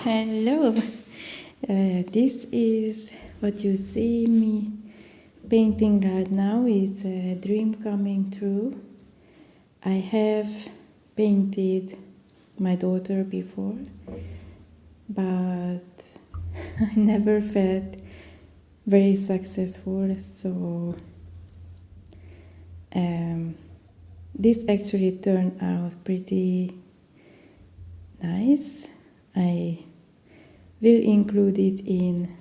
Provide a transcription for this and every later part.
Hello, this is what you see me painting right now. It's a dream coming true. I have painted my daughter before, but I never felt very successful, so this actually turned out pretty nice. I will include it in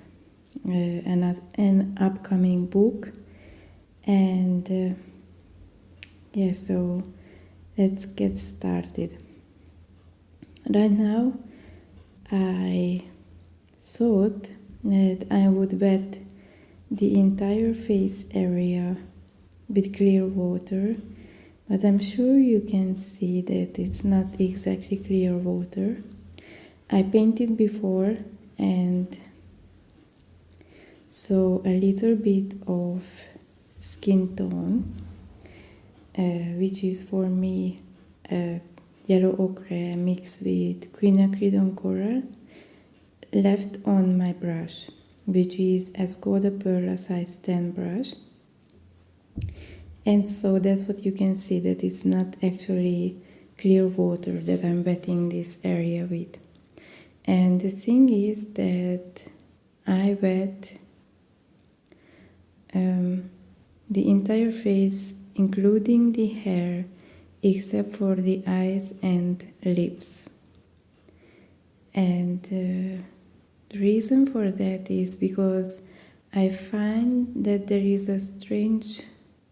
an upcoming book, and yeah, so let's get started. Right now I thought that I would wet the entire face area with clear water, but I'm sure you can see that it's not exactly clear water. I painted before and so a little bit of skin tone, which is for me yellow ochre mixed with quinacridone coral, left on my brush, which is Escoda Perla size 10 brush. And so that's what you can see, that it's not actually clear water that I'm wetting this area with. And the thing is that I wet the entire face, including the hair, except for the eyes and lips. And the reason for that is because I find that there is a strange,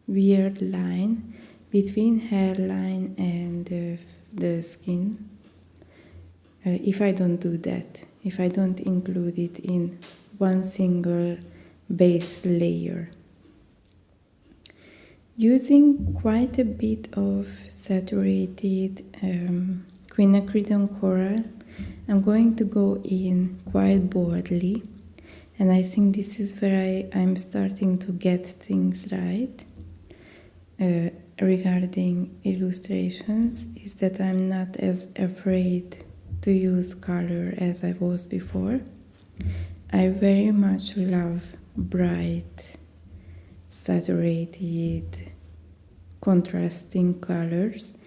weird line between hairline and the skin. If I don't do that, if I don't include it in one single base layer. Using quite a bit of saturated quinacridone coral, I'm going to go in quite boldly, and I think this is where I'm starting to get things right regarding illustrations, is that I'm not as afraid to use color as I was before. I very much love bright, saturated, contrasting colors,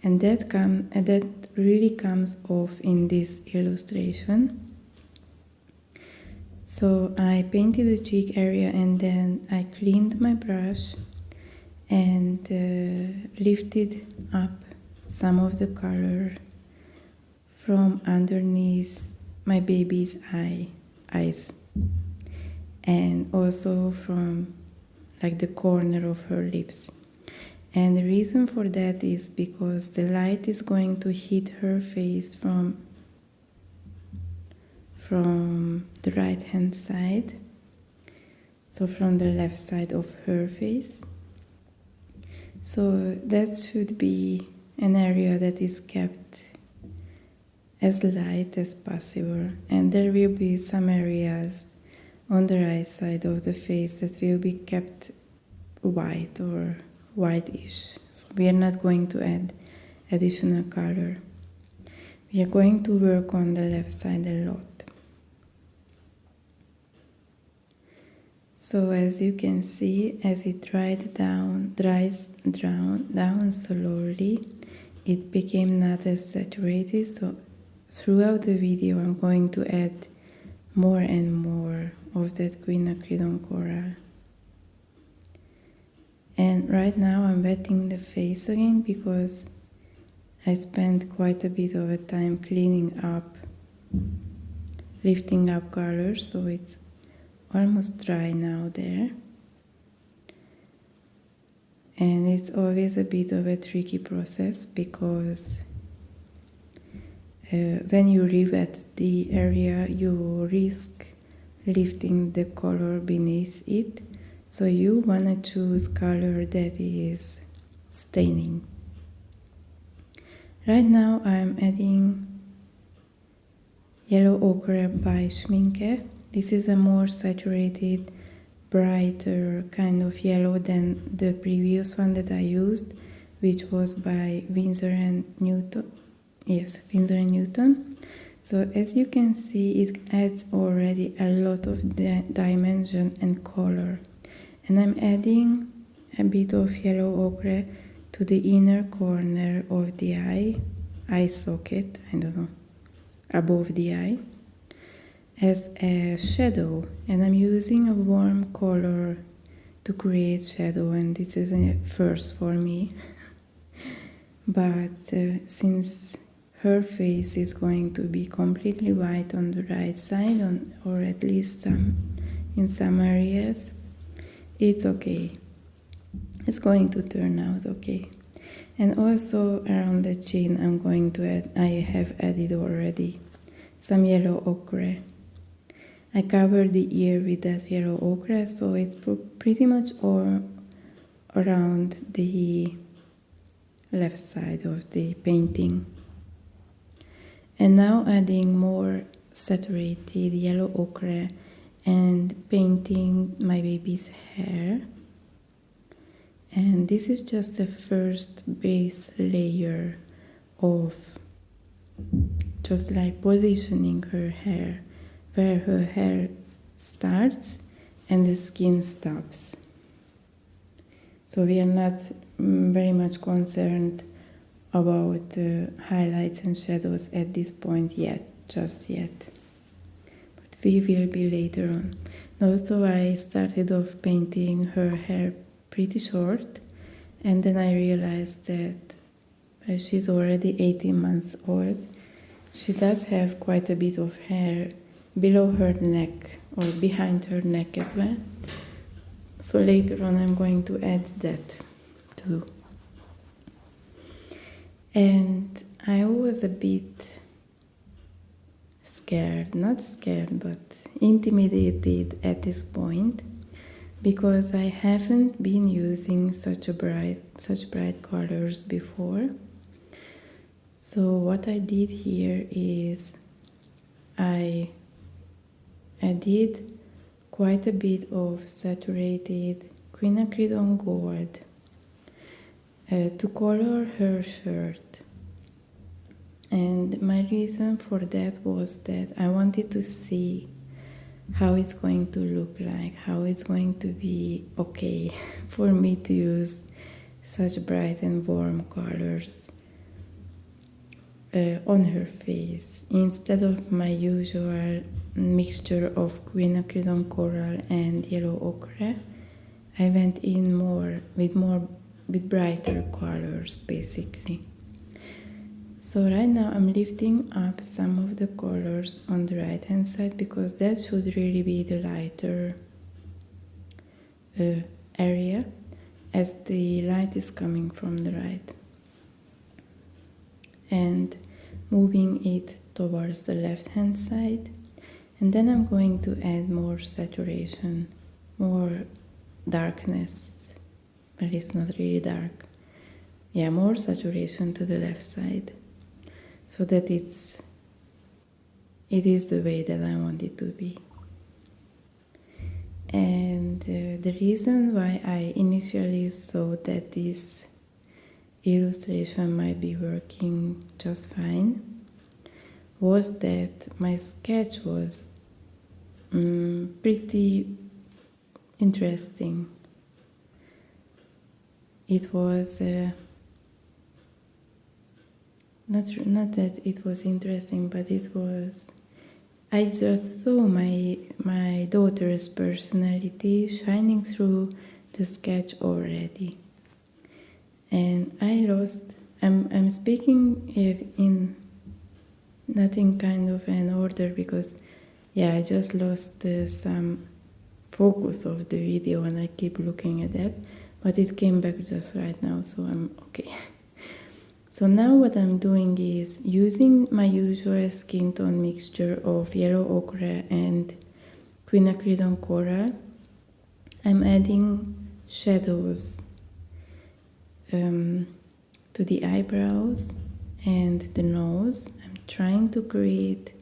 and that really comes off in this illustration. So I painted the cheek area and then I cleaned my brush and lifted up some of the color from underneath my baby's eyes, and also from like the corner of her lips. And the reason for that is because the light is going to hit her face from the right hand side, so from the left side of her face. So that should be an area that is kept as light as possible, and there will be some areas on the right side of the face that will be kept white or whitish. So we are not going to add additional color. We are going to work on the left side a lot. So as you can see, as it dries down slowly, it became not as saturated. So throughout the video I'm going to add more and more of that quinacridone coral. And right now I'm wetting the face again because I spent quite a bit of a time cleaning up, lifting up colors, so it's almost dry now there. And it's always a bit of a tricky process because when you re-wet the area, you risk lifting the color beneath it. So you want to choose color that is staining. Right now I'm adding yellow ochre by Schmincke. This is a more saturated, brighter kind of yellow than the previous one that I used, which was by Winsor & Newton. Yes, Winsor & Newton. So as you can see, it adds already a lot of dimension and color. And I'm adding a bit of yellow ochre to the inner corner of the eye socket, I don't know, above the eye, as a shadow. And I'm using a warm color to create shadow, and this is a first for me. But since her face is going to be completely white on the right side, or at least in some areas, it's okay. It's going to turn out okay. And also around the chin, I'm going to add, I have added already some yellow ochre. I covered the ear with that yellow ochre, so it's pretty much all around the left side of the painting. And now adding more saturated yellow ochre and painting my baby's hair. And this is just the first base layer of just like positioning her hair, where her hair starts and the skin stops. So we are not very much concerned about highlights and shadows at this point just yet. But we will be later on. Also, I started off painting her hair pretty short, and then I realized that she's already 18 months old. She does have quite a bit of hair below her neck or behind her neck as well. So later on I'm going to add that too. And I was a bit scared, not scared, but intimidated at this point, because I haven't been using such bright colors before. So what I did here is I did quite a bit of saturated quinacridone gold to color her shirt. And my reason for that was that I wanted to see how it's going to look like, how it's going to be okay for me to use such bright and warm colors on her face, instead of my usual mixture of quinacridone coral and yellow ochre. I went in with brighter colors basically. So right now I'm lifting up some of the colors on the right hand side, because that should really be the lighter area, as the light is coming from the right, and moving it towards the left hand side. And then I'm going to add more saturation, more darkness, but it's not really dark. Yeah, more saturation to the left side, so that it is the way that I want it to be. And the reason why I initially thought that this illustration might be working just fine was that my sketch was pretty interesting. It was not that it was interesting, but it was, I just saw my daughter's personality shining through the sketch already. And I'm speaking in not in kind of an order, because I just lost some focus of the video and I keep looking at that, but it came back just right now, so I'm okay. So now what I'm doing is using my usual skin tone mixture of yellow ochre and quinacridone coral. I'm adding shadows to the eyebrows and the nose. I'm trying to create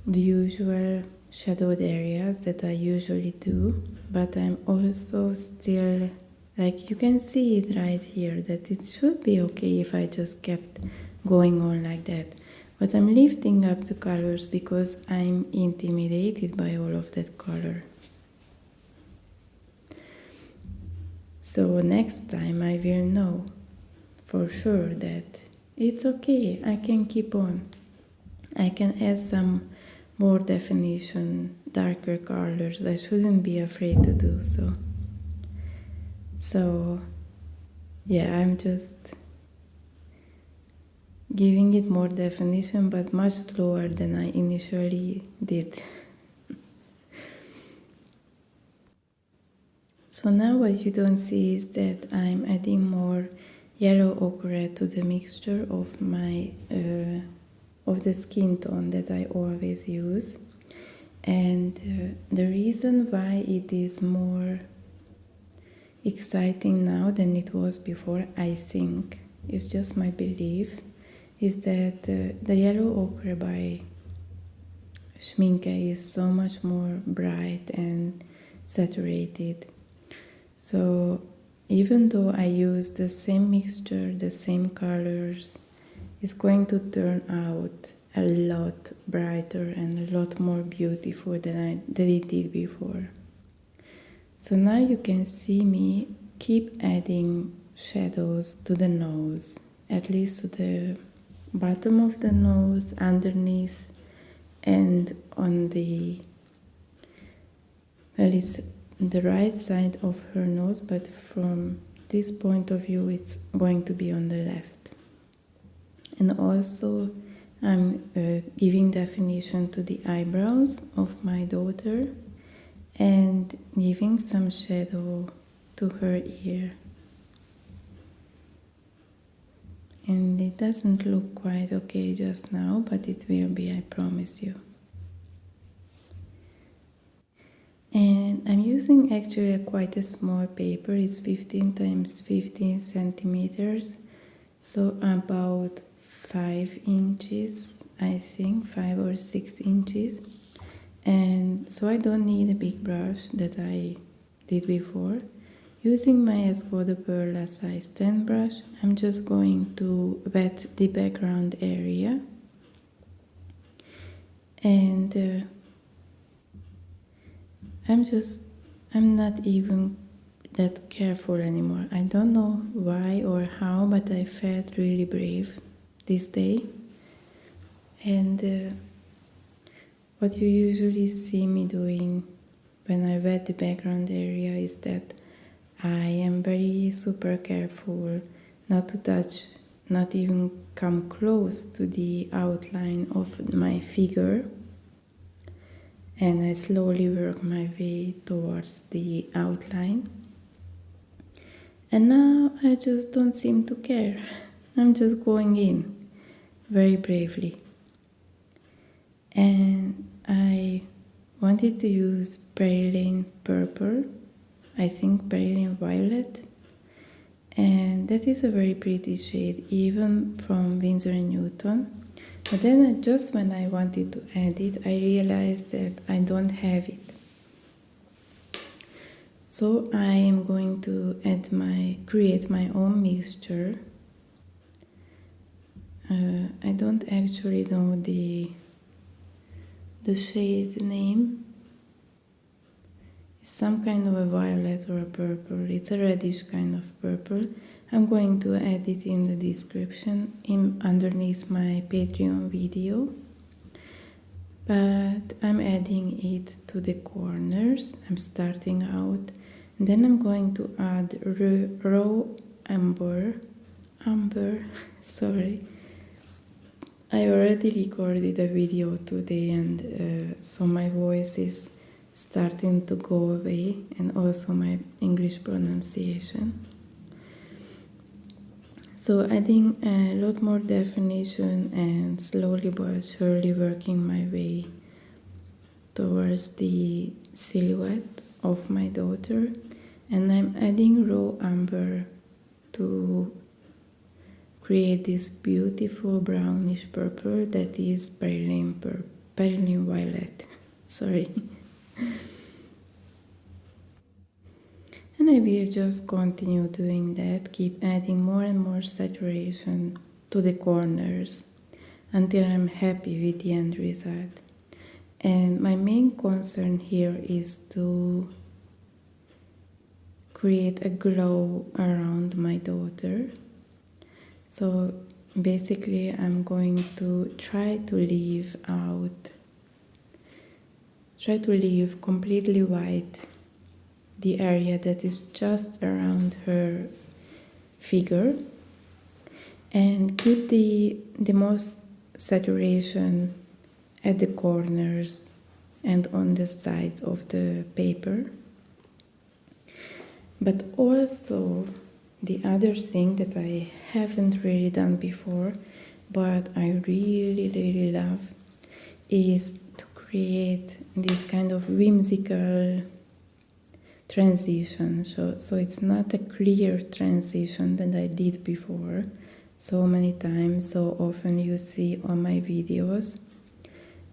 the usual shadowed areas that I usually do, but I'm also still, like you can see it right here, that it should be okay if I just kept going on like that. But I'm lifting up the colors because I'm intimidated by all of that color. So next time I will know for sure that it's okay, I can keep on. I can add some more definition, darker colors. I shouldn't be afraid to do so. So yeah, I'm just giving it more definition, but much slower than I initially did. So now what you don't see is that I'm adding more yellow ochre to the mixture of my of the skin tone that I always use. And the reason why it is more exciting now than it was before, I think, it's just my belief, is that the yellow ochre by Schmincke is so much more bright and saturated. So even though I use the same mixture, the same colors, it's going to turn out a lot brighter and a lot more beautiful than it did before. So now you can see me keep adding shadows to the nose, at least to the bottom of the nose, underneath, and on the, well, it's the right side of her nose, but from this point of view it's going to be on the left. And also I'm giving definition to the eyebrows of my daughter and giving some shadow to her ear. And it doesn't look quite okay just now, but it will be, I promise you. And I'm using actually quite a small paper. It's 15 times 15 centimeters, so about 5 inches, I think, 5 or 6 inches. And so I don't need a big brush that I did before. Using my Escoda Perla size 10 brush, I'm just going to wet the background area. And I'm not even that careful anymore. I don't know why or how, but I felt really brave this day. And what you usually see me doing when I wet the background area is that I am very super careful not to touch, not even come close to the outline of my figure. And I slowly work my way towards the outline. And now I just don't seem to care. I'm just going in very bravely. And I wanted to use Perylene Purple, I think Perylene Violet. And that is a very pretty shade, even from Winsor & Newton. But then just when I wanted to add it, I realized that I don't have it. So I am going to create my own mixture. I don't actually know the shade name. It's some kind of a violet or a purple. It's a reddish kind of purple. I'm going to add it in the description underneath my Patreon video. But I'm adding it to the corners. I'm starting out. And then I'm going to add raw amber, sorry. I already recorded a video today, and so my voice is starting to go away, and also my English pronunciation. So adding a lot more definition and slowly but surely working my way towards the silhouette of my daughter. And I'm adding raw amber to create this beautiful brownish purple that is Perylene Violet. Sorry. And I will just continue doing that, keep adding more and more saturation to the corners. until I'm happy with the end result. And my main concern here is to create a glow around my daughter. So basically I'm going to try to leave completely white the area that is just around her figure, and keep the most saturation at the corners and on the sides of the paper. But also the other thing that I haven't really done before, but I really love, is to create this kind of whimsical transition. So it's not a clear transition that I did before so many times, so often you see on my videos,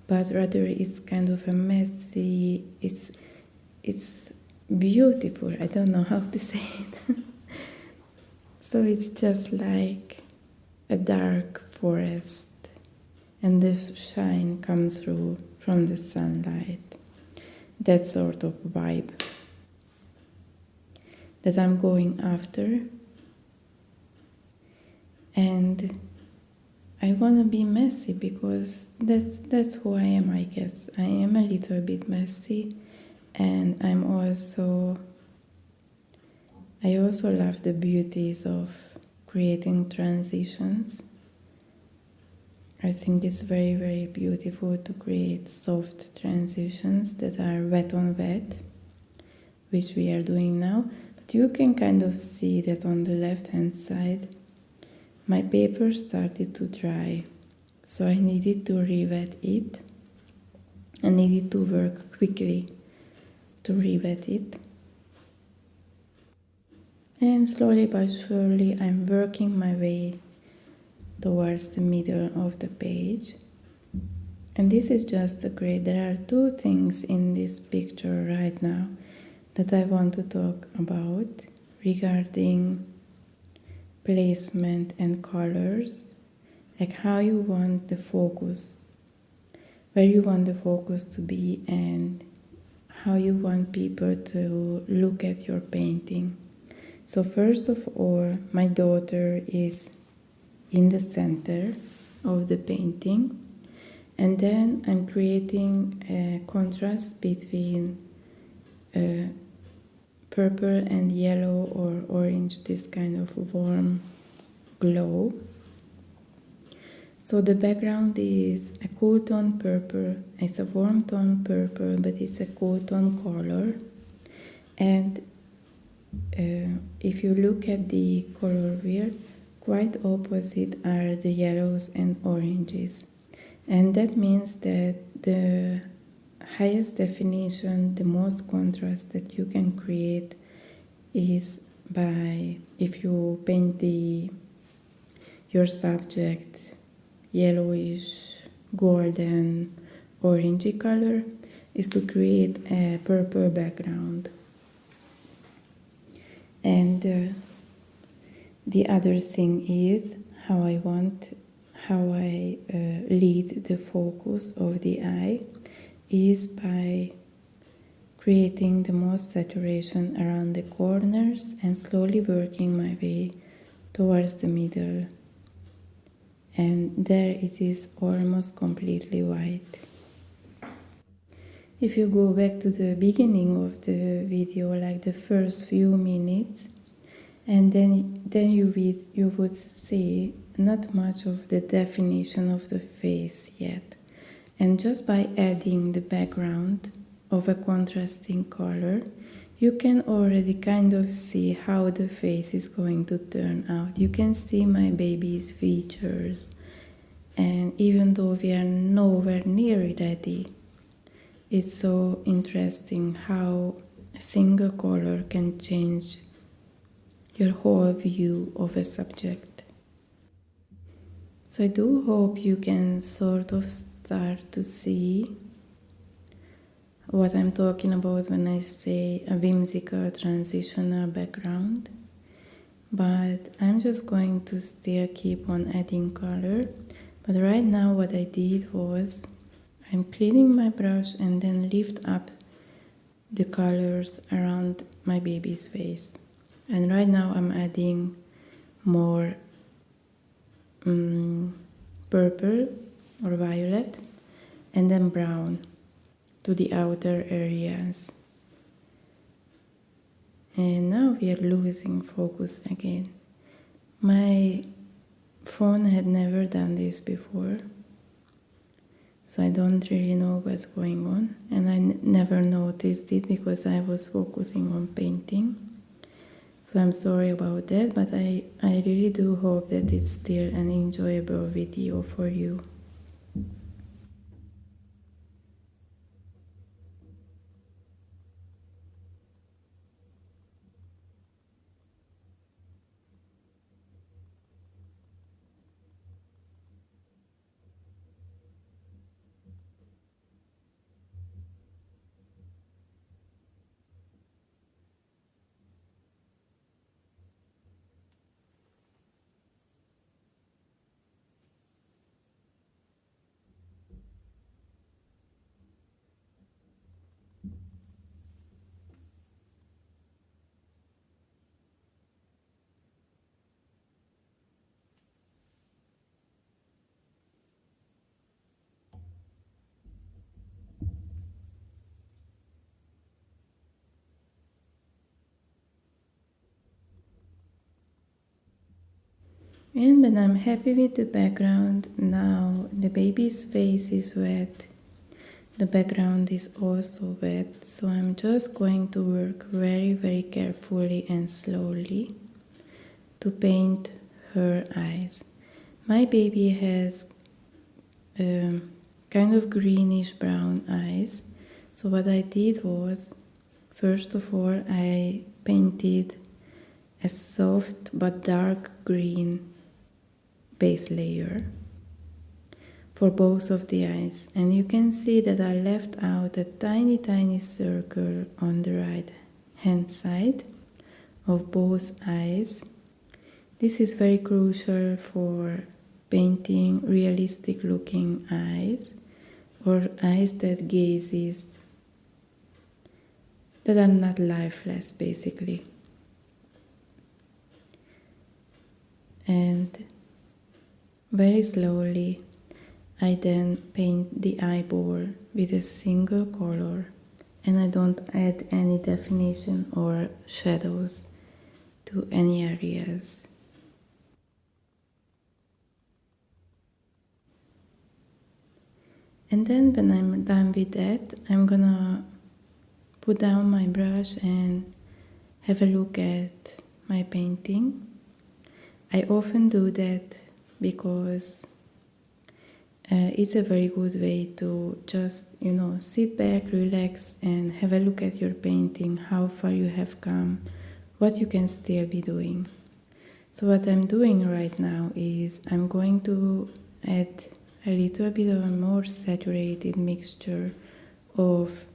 but rather it's kind of a messy, it's beautiful, I don't know how to say it. So it's just like a dark forest, and this shine comes through from the sunlight. That sort of vibe that I'm going after. And I want to be messy because that's who I am, I guess. I am a little bit messy, and I also love the beauties of creating transitions. I think it's very beautiful to create soft transitions that are wet on wet, which we are doing now. But you can kind of see that on the left hand side my paper started to dry, so I needed to re-wet it. I needed to work quickly to re-wet it. And slowly but surely I'm working my way towards the middle of the page. And this is just a great. There are two things in this picture right now that I want to talk about regarding placement and colors, like how you want the focus, where you want the focus to be, and how you want people to look at your painting. So first of all, my daughter is in the center of the painting, and then I'm creating a contrast between purple and yellow or orange, this kind of warm glow. So the background is a cool tone purple. It's a warm tone purple, but it's a cool tone color. And if you look at the color wheel, quite opposite are the yellows and oranges. And that means that the highest definition, the most contrast that you can create is by, if you paint your subject yellowish, golden, orangey color, is to create a purple background. And the other thing is how I lead the focus of the eye is by creating the most saturation around the corners and slowly working my way towards the middle. And there it is almost completely white. If you go back to the beginning of the video, like the first few minutes, and then you would see not much of the definition of the face yet. And just by adding the background of a contrasting color, you can already kind of see how the face is going to turn out. You can see my baby's features, and even though we are nowhere near ready, it's so interesting how a single color can change your whole view of a subject. So I do hope you can sort of start to see what I'm talking about when I say a whimsical transitional background. But I'm just going to still keep on adding color, But right now what I did was I'm cleaning my brush and then lift up the colors around my baby's face. And right now I'm adding more purple or violet and then brown to the outer areas. And now we are losing focus again. My phone had never done this before, so I don't really know what's going on, and I never noticed it because I was focusing on painting. So I'm sorry about that, but I really do hope that it's still an enjoyable video for you. And when I'm happy with the background, now the baby's face is wet. The background is also wet, so I'm just going to work very carefully and slowly to paint her eyes. My baby has kind of greenish brown eyes, so what I did was, first of all, I painted a soft but dark green base layer for both of the eyes, and you can see that I left out a tiny circle on the right hand side of both eyes. This is very crucial for painting realistic looking eyes, or eyes that gazes that are not lifeless basically. And very slowly I then paint the eyeball with a single color, and I don't add any definition or shadows to any areas. And then when I'm done with that, I'm gonna put down my brush and have a look at my painting. I often do that because it's a very good way to just, sit back, relax, and have a look at your painting, how far you have come, what you can still be doing. So what I'm doing right now is I'm going to add a little bit of a more saturated mixture of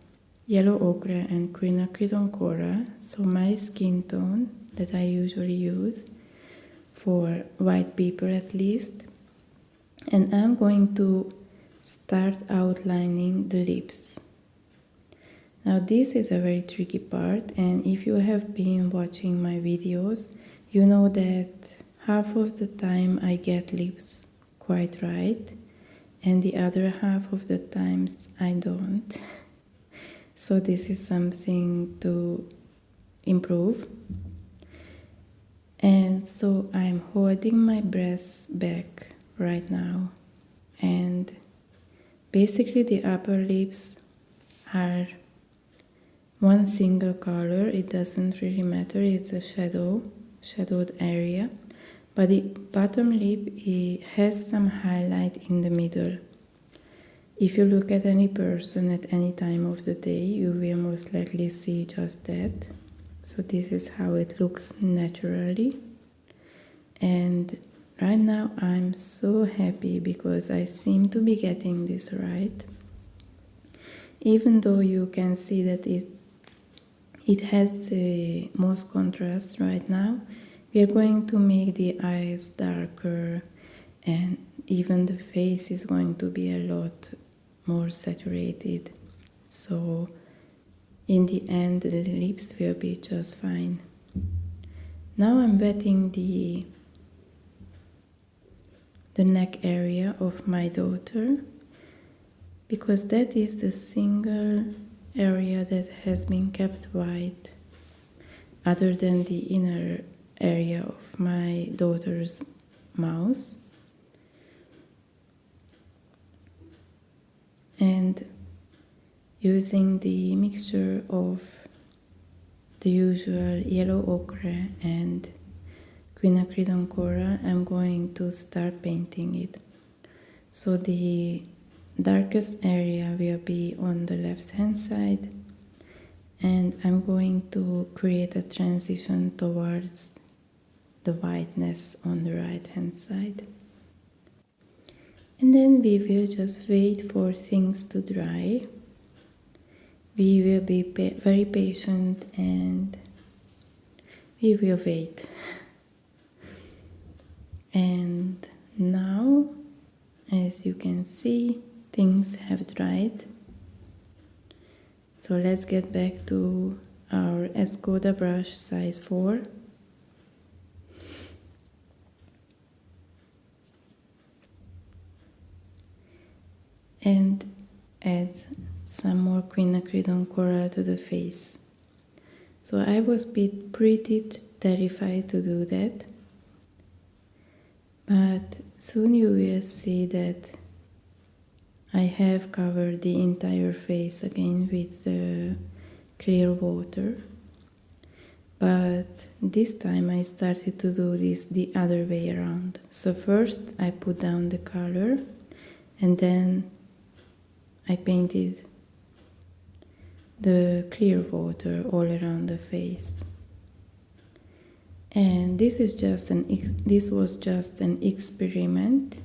yellow ochre and quinacridone coral, so my skin tone that I usually use for white people at least. And I'm going to start outlining the lips. Now this is a very tricky part, and if you have been watching my videos, you know that half of the time I get lips quite right, and the other half of the times I don't. So this is something to improve. And so I'm holding my breath back right now, and basically the upper lips are one single color. It doesn't really matter, it's a shadowed area, but the bottom lip, it has some highlight in the middle. If you look at any person at any time of the day, you will most likely see just that. So this is how it looks naturally. And right now I'm so happy because I seem to be getting this right. Even though you can see that it has the most contrast right now, we are going to make the eyes darker and even the face is going to be a lot more saturated. So in the end, the lips will be just fine. Now I'm wetting the neck area of my daughter, because that is the single area that has been kept white, other than the inner area of my daughter's mouth. And using the mixture of the usual yellow ochre and quinacridone and coral, I'm going to start painting it. So the darkest area will be on the left hand side, and I'm going to create a transition towards the whiteness on the right hand side. And then we will just wait for things to dry. We will be very patient and we will wait. And now, as you can see, things have dried. So let's get back to our Escoda brush size 4. And add some more quinacridone coral to the face. So I was pretty terrified to do that, but soon you will see that I have covered the entire face again with the clear water. But this time I started to do this the other way around. So first I put down the color, and then I painted the clear water all around the face. And this was just an experiment.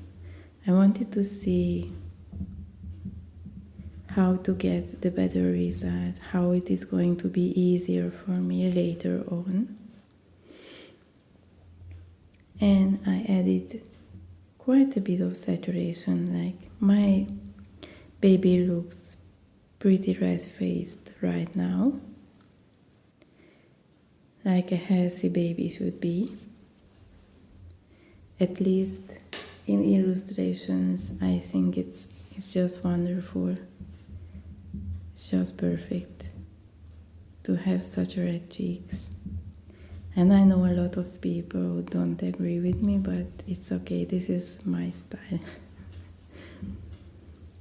I wanted to see how to get the better result, how it is going to be easier for me later on. And I added quite a bit of saturation, like my baby looks pretty red-faced right now, like a healthy baby should be. At least in illustrations, I think it's just wonderful. It's just perfect to have such red cheeks. And I know a lot of people don't agree with me, but it's okay, this is my style.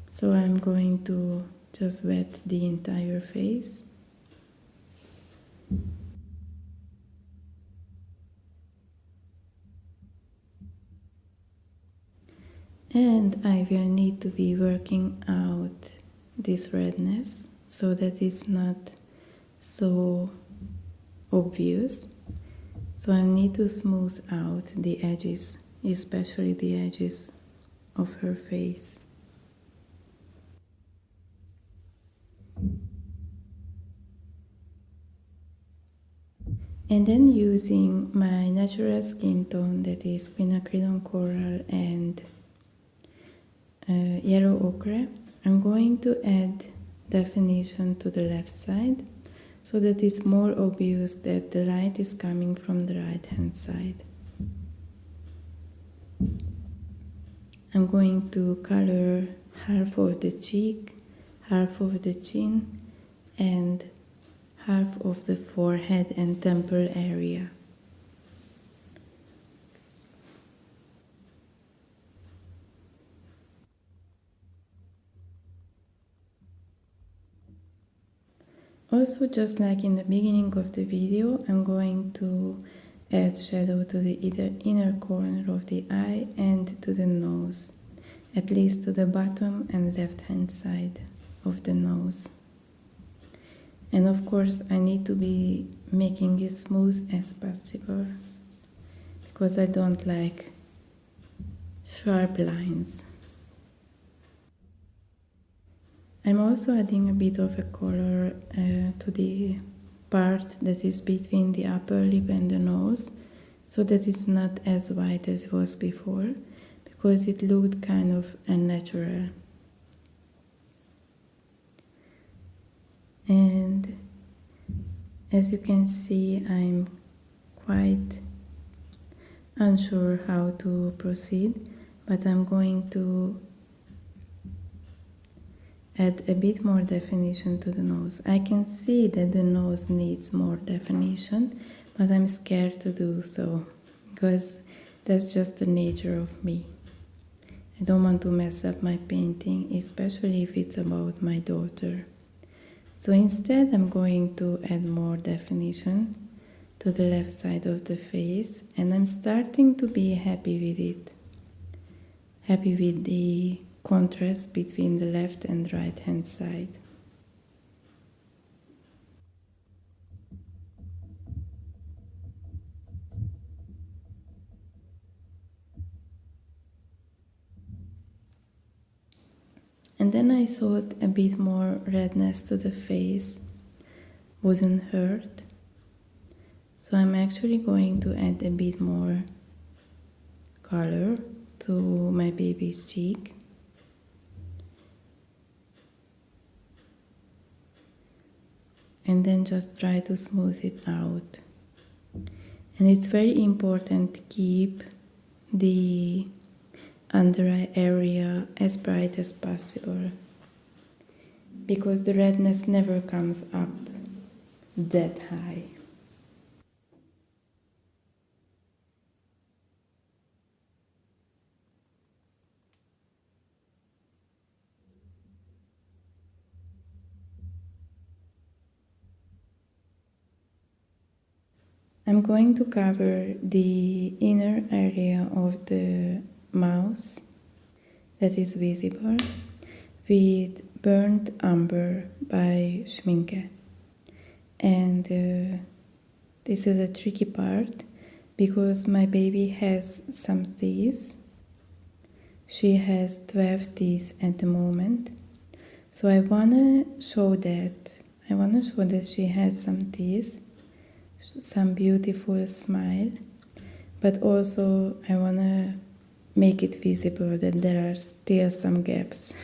So I'm going to just wet the entire face. And I will need to be working out this redness so that it's not so obvious. So I need to smooth out the edges, especially the edges of her face. And then using my natural skin tone, that is quinacridone coral and yellow ochre, I'm going to add definition to the left side so that it's more obvious that the light is coming from the right hand side. I'm going to color half of the cheek, half of the chin, and half of the forehead and temple area. Also, just like in the beginning of the video, I'm going to add shadow to the inner corner of the eye and to the nose, at least to the bottom and left hand side of the nose. And of course, I need to be making it smooth as possible, because I don't like sharp lines. I'm also adding a bit of a color to the part that is between the upper lip and the nose, so that it's not as white as it was before, because it looked kind of unnatural. And as you can see, I'm quite unsure how to proceed, but I'm going to add a bit more definition to the nose. I can see that the nose needs more definition, but I'm scared to do so because that's just the nature of me. I don't want to mess up my painting, especially if it's about my daughter. So instead I'm going to add more definition to the left side of the face, and I'm starting to be happy with it. Happy with the contrast between the left and right hand side. And then I thought a bit more redness to the face wouldn't hurt. So I'm actually going to add a bit more color to my baby's cheek. And then just try to smooth it out. And it's very important to keep the under eye area as bright as possible, because the redness never comes up that high. I'm going to cover the inner area of the mouth that is visible with Burnt Umber by Schmincke. And this is a tricky part because my baby has some teeth. She has 12 teeth at the moment. So I wanna show that she has some teeth, some beautiful smile, but also I wanna make it visible that there are still some gaps.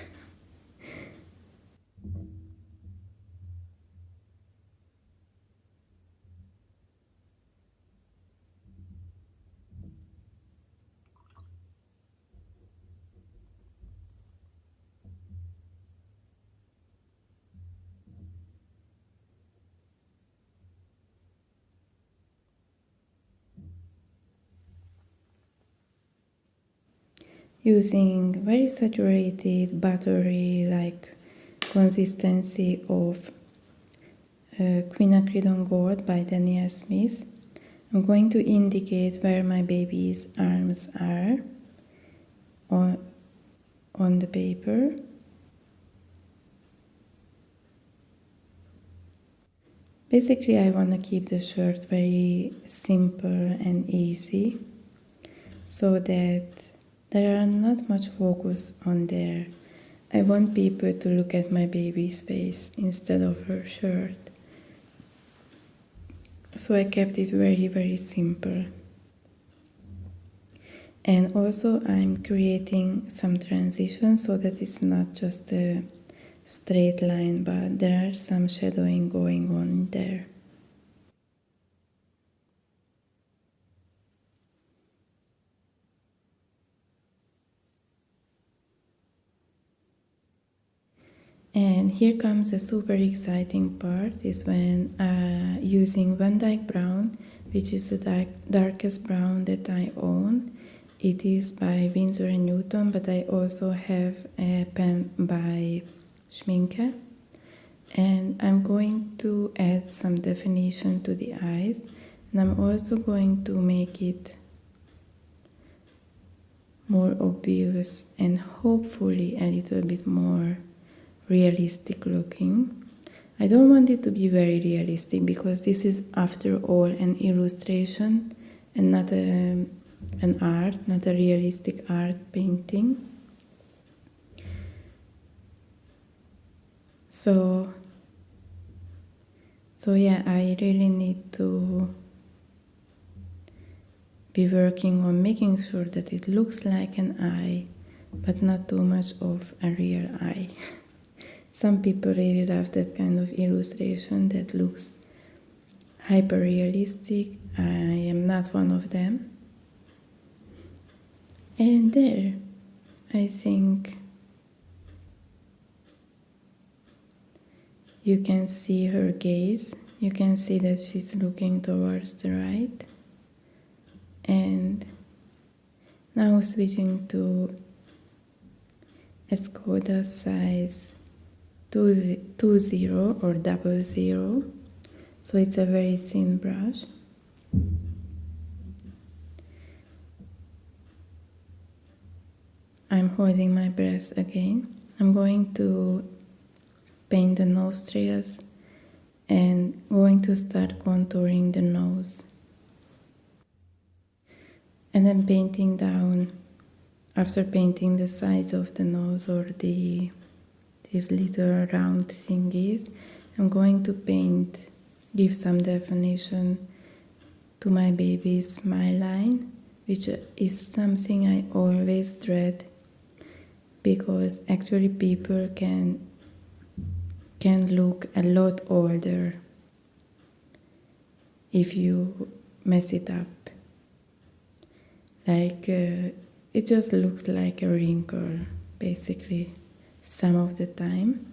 Using very saturated, buttery-like consistency of Quinacridone Gold by Daniel Smith, I'm going to indicate where my baby's arms are on the paper. Basically, I want to keep the shirt very simple and easy so that there are not much focus on there. I want people to look at my baby's face instead of her shirt. So I kept it very, very simple. And also I'm creating some transition so that it's not just a straight line, but there are some shadowing going on there. And here comes a super exciting part, is when using Van Dyke Brown, which is the darkest brown that I own. It is by Winsor & Newton, but I also have a pen by Schmincke. And I'm going to add some definition to the eyes. And I'm also going to make it more obvious and hopefully a little bit more realistic looking. I don't want it to be very realistic because this is after all an illustration and not an art, not a realistic art painting. So yeah, I really need to be working on making sure that it looks like an eye, but not too much of a real eye. Some people really love that kind of illustration that looks hyper realistic. I am not one of them. And there, I think you can see her gaze. You can see that she's looking towards the right. And now switching to Escoda size 20 or 00. So it's a very thin brush. I'm holding my breath again. I'm going to paint the nostrils and going to start contouring the nose. And then painting down, after painting the sides of the nose or these little round thingies, I'm going to give some definition to my baby's smile line, which is something I always dread, because actually people can look a lot older if you mess it up. Like it just looks like a wrinkle, basically, some of the time.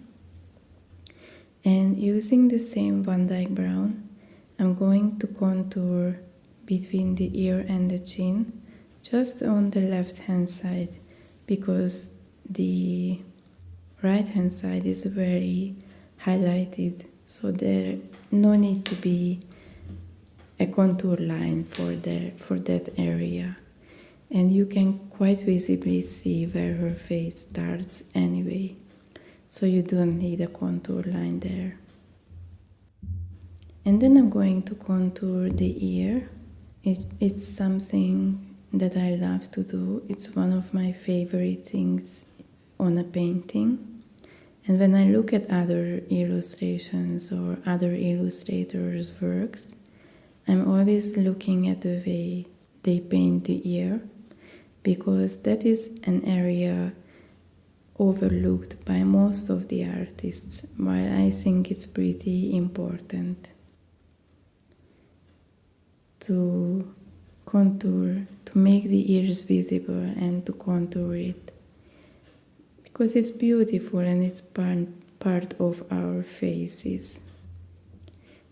And using the same Van Dyke brown, I'm going to contour between the ear and the chin, just on the left hand side, because the right hand side is very highlighted, so there no need to be a contour line for that area. And you can quite visibly see where her face starts anyway, so you don't need a contour line there. And then I'm going to contour the ear. It's something that I love to do. It's one of my favorite things on a painting. And when I look at other illustrations or other illustrators' works, I'm always looking at the way they paint the ear, because that is an area overlooked by most of the artists, while I think it's pretty important to contour, to make the ears visible and to contour it, because it's beautiful and it's part of our faces.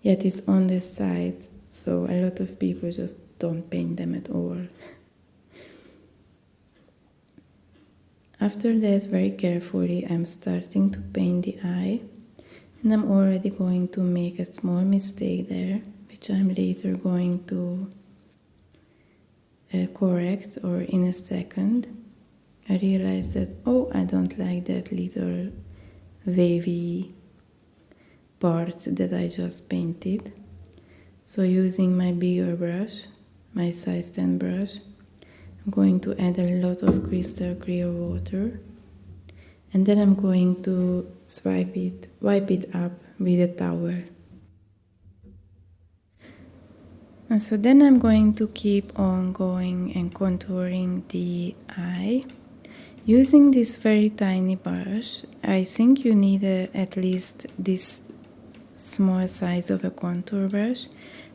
Yet it's on the side, so a lot of people just don't paint them at all. After that, very carefully, I'm starting to paint the eye, and I'm already going to make a small mistake there, which I'm later going to correct, or in a second. I realized that, oh, I don't like that little wavy part that I just painted. So using my bigger brush, my size 10 brush, I'm going to add a lot of crystal clear water, and then I'm going to wipe it up with a towel. And so then I'm going to keep on going and contouring the eye. Using this very tiny brush, I think you need at least this small size of a contour brush,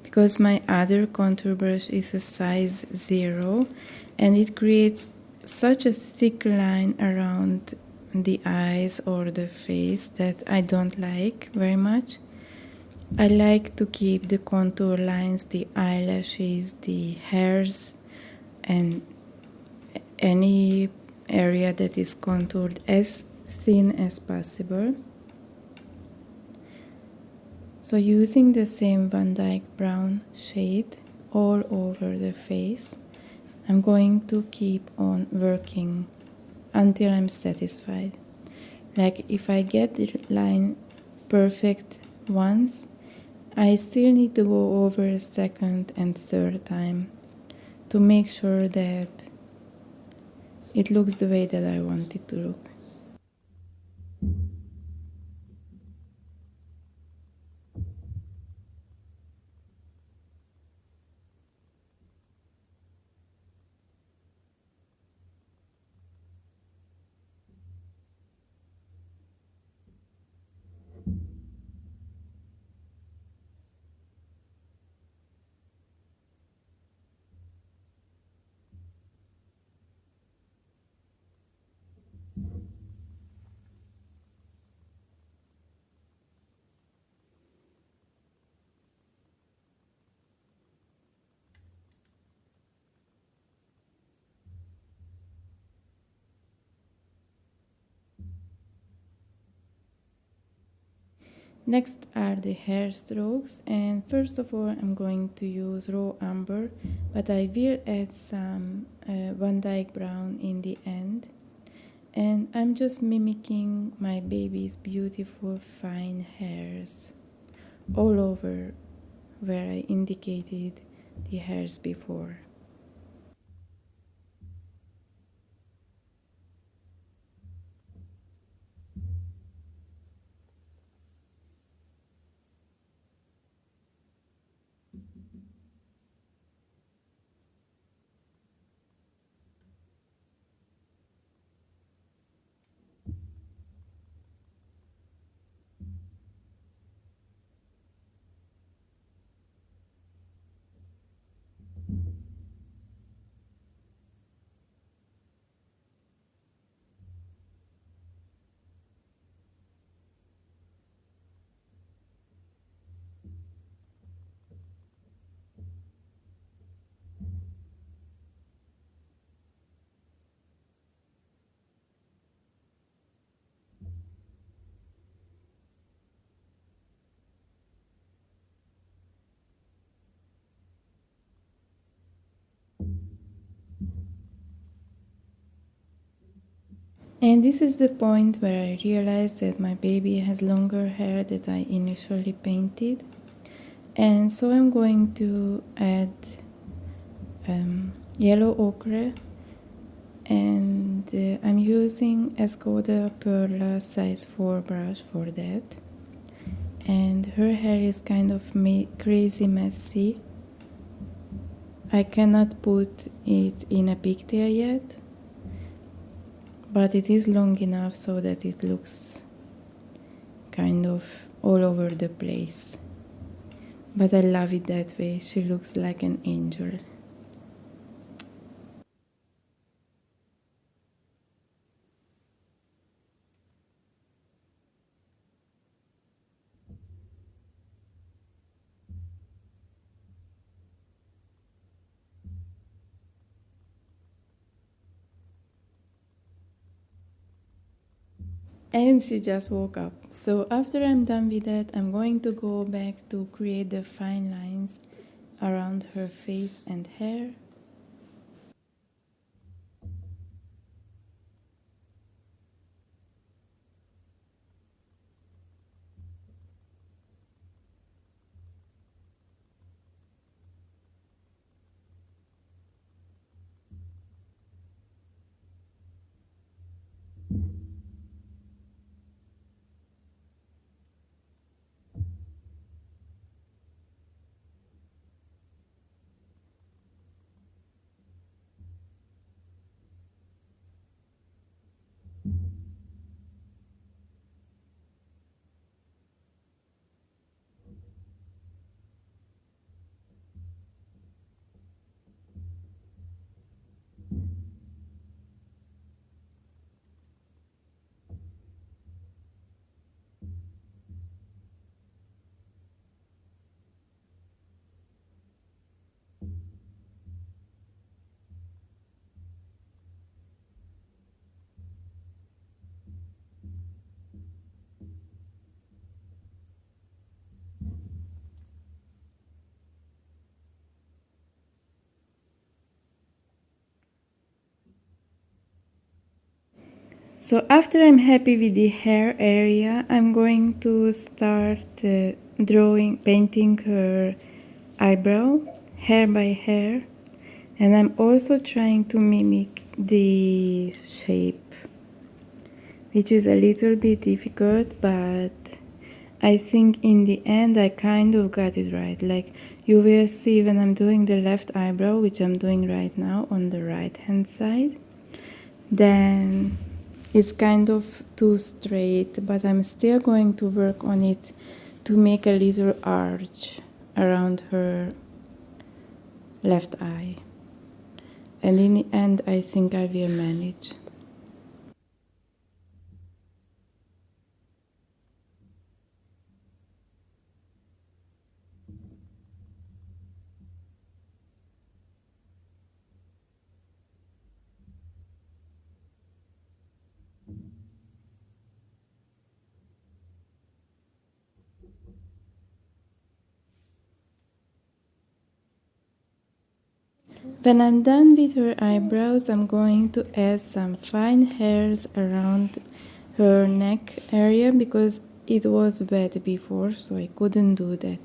because my other contour brush is a size 0, and it creates such a thick line around the eyes or the face that I don't like very much. I like to keep the contour lines, the eyelashes, the hairs, and any area that is contoured as thin as possible. So using the same Van Dyke brown shade all over the face, I'm going to keep on working until I'm satisfied. Like if I get the line perfect once, I still need to go over a second and third time to make sure that it looks the way that I want it to look. Next are the hair strokes, and first of all I'm going to use raw umber, but I will add some Van Dyke brown in the end. And I'm just mimicking my baby's beautiful fine hairs all over where I indicated the hairs before. And this is the point where I realized that my baby has longer hair than I initially painted. And so I'm going to add yellow ochre, and I'm using Escoda Perla size 4 brush for that. And her hair is kind of crazy messy. I cannot put it in a pigtail yet, but it is long enough so that it looks kind of all over the place. But I love it that way. She looks like an angel. And she just woke up. So after I'm done with that, I'm going to go back to create the fine lines around her face and hair. So after I'm happy with the hair area, I'm going to start painting her eyebrow, hair by hair. And I'm also trying to mimic the shape, which is a little bit difficult, but I think in the end I kind of got it right. Like you will see when I'm doing the left eyebrow, which I'm doing right now on the right hand side, then it's kind of too straight, but I'm still going to work on it to make a little arch around her left eye. And in the end, I think I will manage. When I'm done with her eyebrows, I'm going to add some fine hairs around her neck area because it was wet before, so I couldn't do that.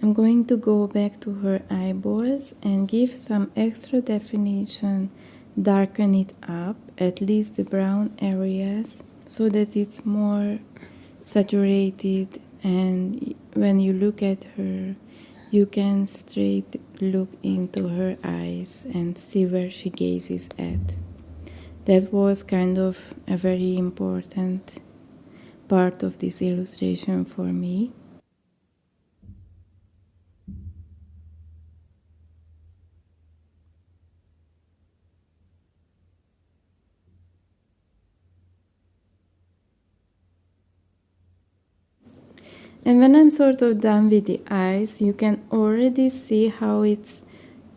I'm going to go back to her eyeballs and give some extra definition, darken it up, at least the brown areas, so that it's more saturated, and when you look at her, you can straight look into her eyes and see where she gazes at. That was kind of a very important part of this illustration for me. And when I'm sort of done with the eyes, you can already see how it's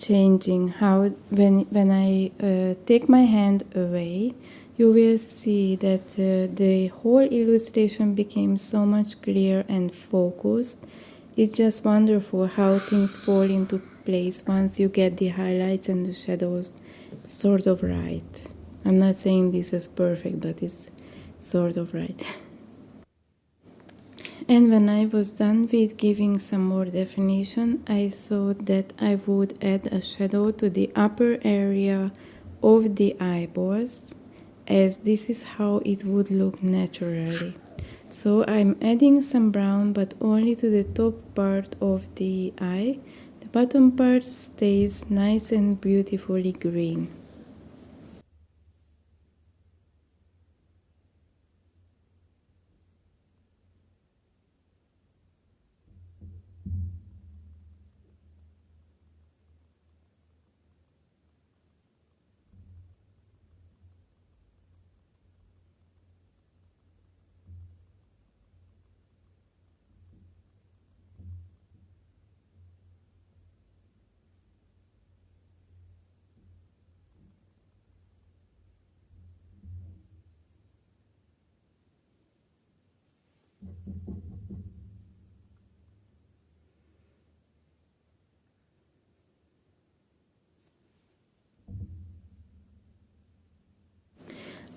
changing. How when I take my hand away, you will see that the whole illustration became so much clearer and focused. It's just wonderful how things fall into place once you get the highlights and the shadows sort of right. I'm not saying this is perfect, but it's sort of right. And when I was done with giving some more definition, I thought that I would add a shadow to the upper area of the eyeballs, as this is how it would look naturally. So I'm adding some brown, but only to the top part of the eye. The bottom part stays nice and beautifully green.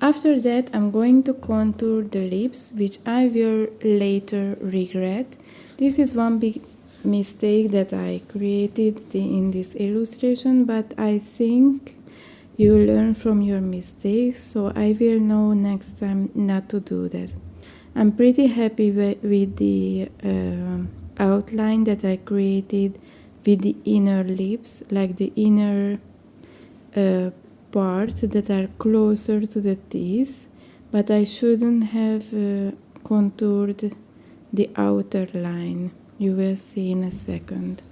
After that, I'm going to contour the lips, which I will later regret. This is one big mistake that I created in this illustration, but I think you learn from your mistakes, so I will know next time not to do that. I'm pretty happy with the outline that I created with the inner lips, like the inner part that are closer to the teeth, but I shouldn't have contoured the outer line. You will see in a second.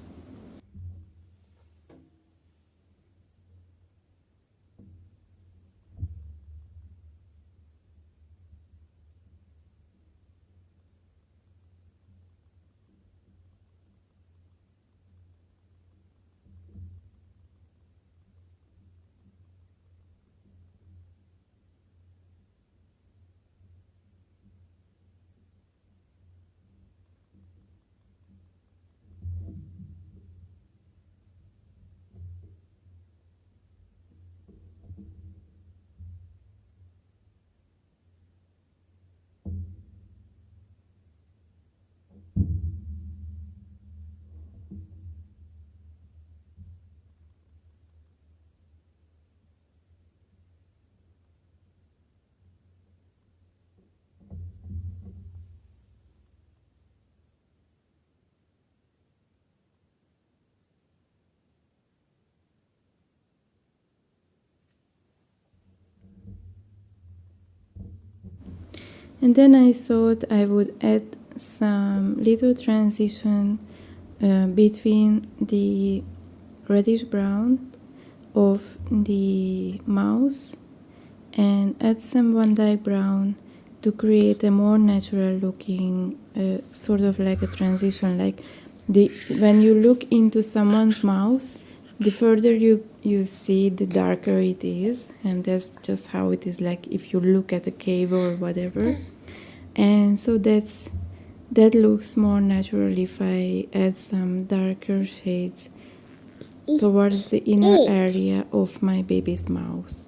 And then I thought I would add some little transition between the reddish brown of the mouse and add some Van Dyke brown to create a more natural looking sort of like a transition, like when you look into someone's mouth, the further you see, the darker it is, and that's just how it is, like if you look at a cave or whatever. And so that looks more natural if I add some darker shades towards the inner area of my baby's mouth.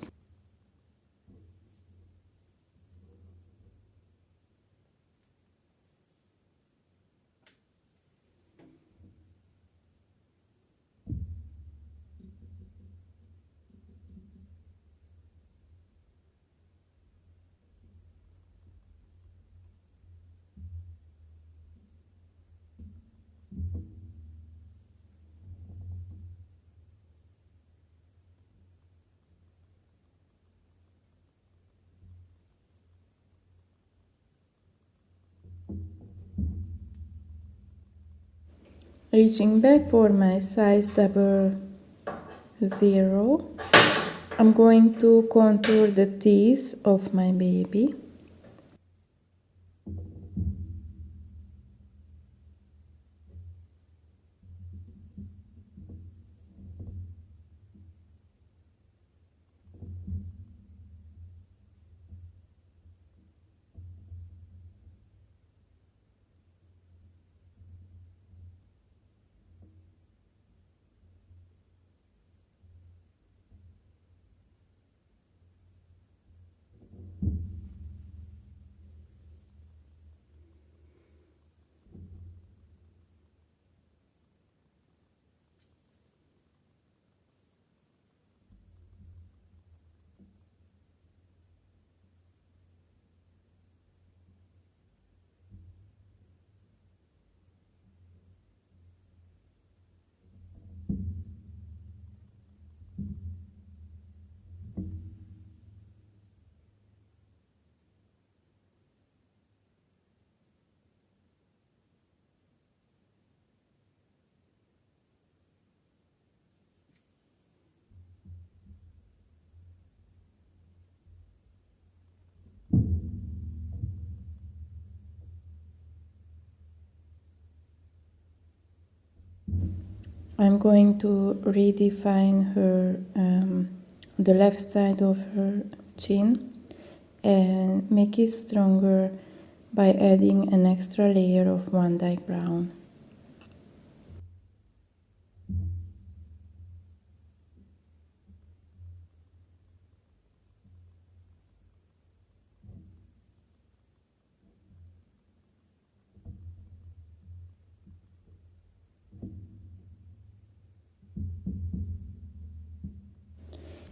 Reaching back for my size 00, I'm going to contour the teeth of my baby. I'm going to redefine her, the left side of her chin and make it stronger by adding an extra layer of Van Dyke brown.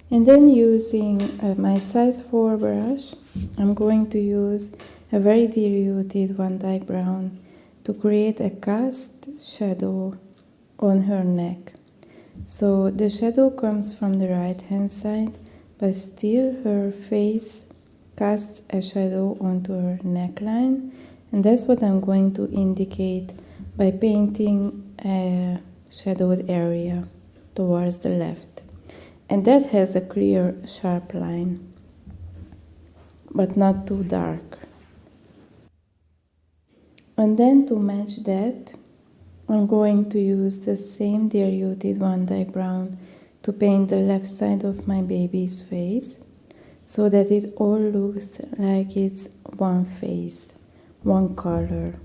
And then using my size 4 brush, I'm going to use a very diluted Van Dyke brown to create a cast shadow on her neck. So the shadow comes from the right hand side, but still her face casts a shadow onto her neckline, and that's what I'm going to indicate by painting a shadowed area towards the left. And that has a clear, sharp line, but not too dark. And then to match that, I'm going to use the same diluted Van Dyke brown to paint the left side of my baby's face, so that it all looks like it's one face, one color.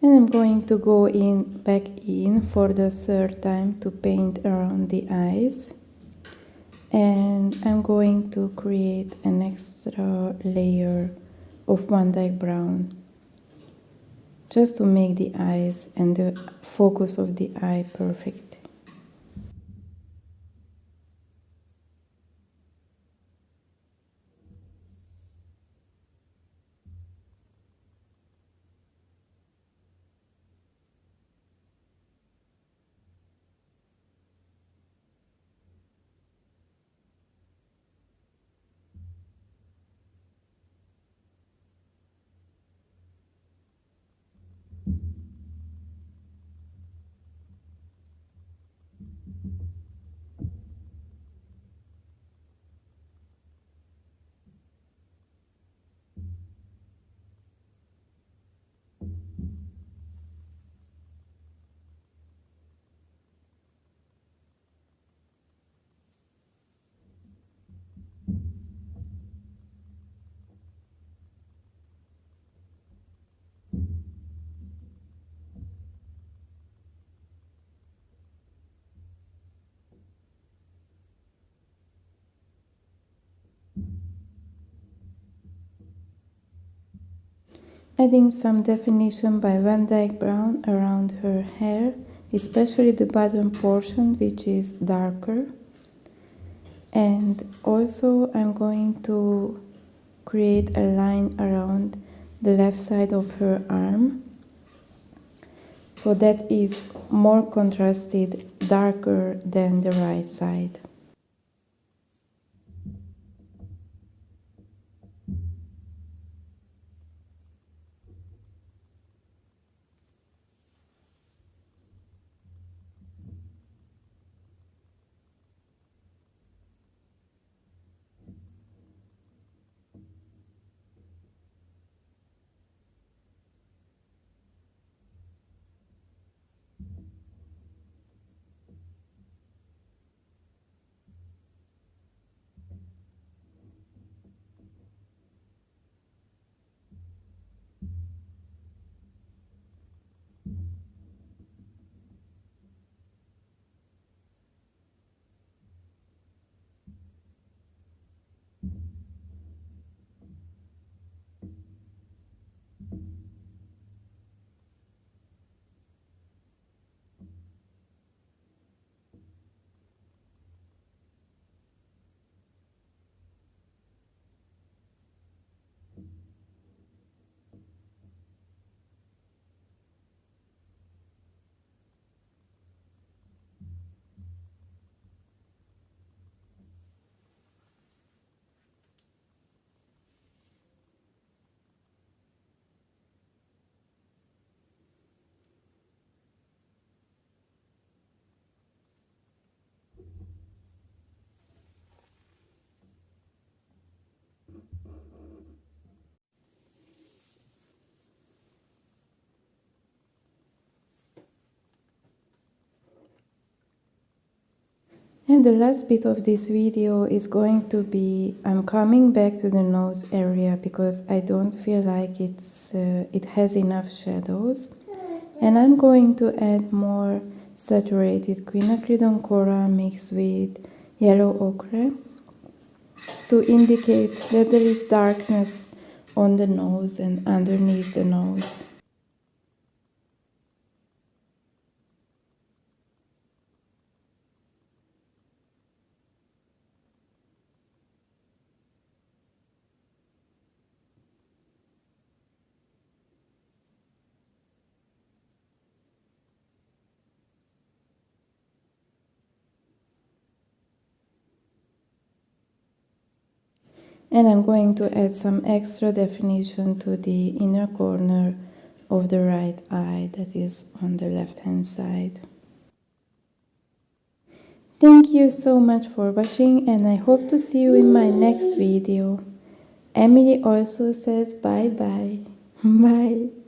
And I'm going to go back in for the third time to paint around the eyes. And I'm going to create an extra layer of Van Dyke brown, just to make the eyes and the focus of the eye perfect. Adding some definition by Van Dyke brown around her hair, especially the bottom portion, which is darker. And also I'm going to create a line around the left side of her arm, so that is more contrasted, darker than the right side. And the last bit of this video is going to be, I'm coming back to the nose area because I don't feel like it has enough shadows. And I'm going to add more saturated quinacridone coral mixed with yellow ochre to indicate that there is darkness on the nose and underneath the nose. And I'm going to add some extra definition to the inner corner of the right eye that is on the left hand side. Thank you so much for watching, and I hope to see you in my next video. Emily also says bye bye. Bye.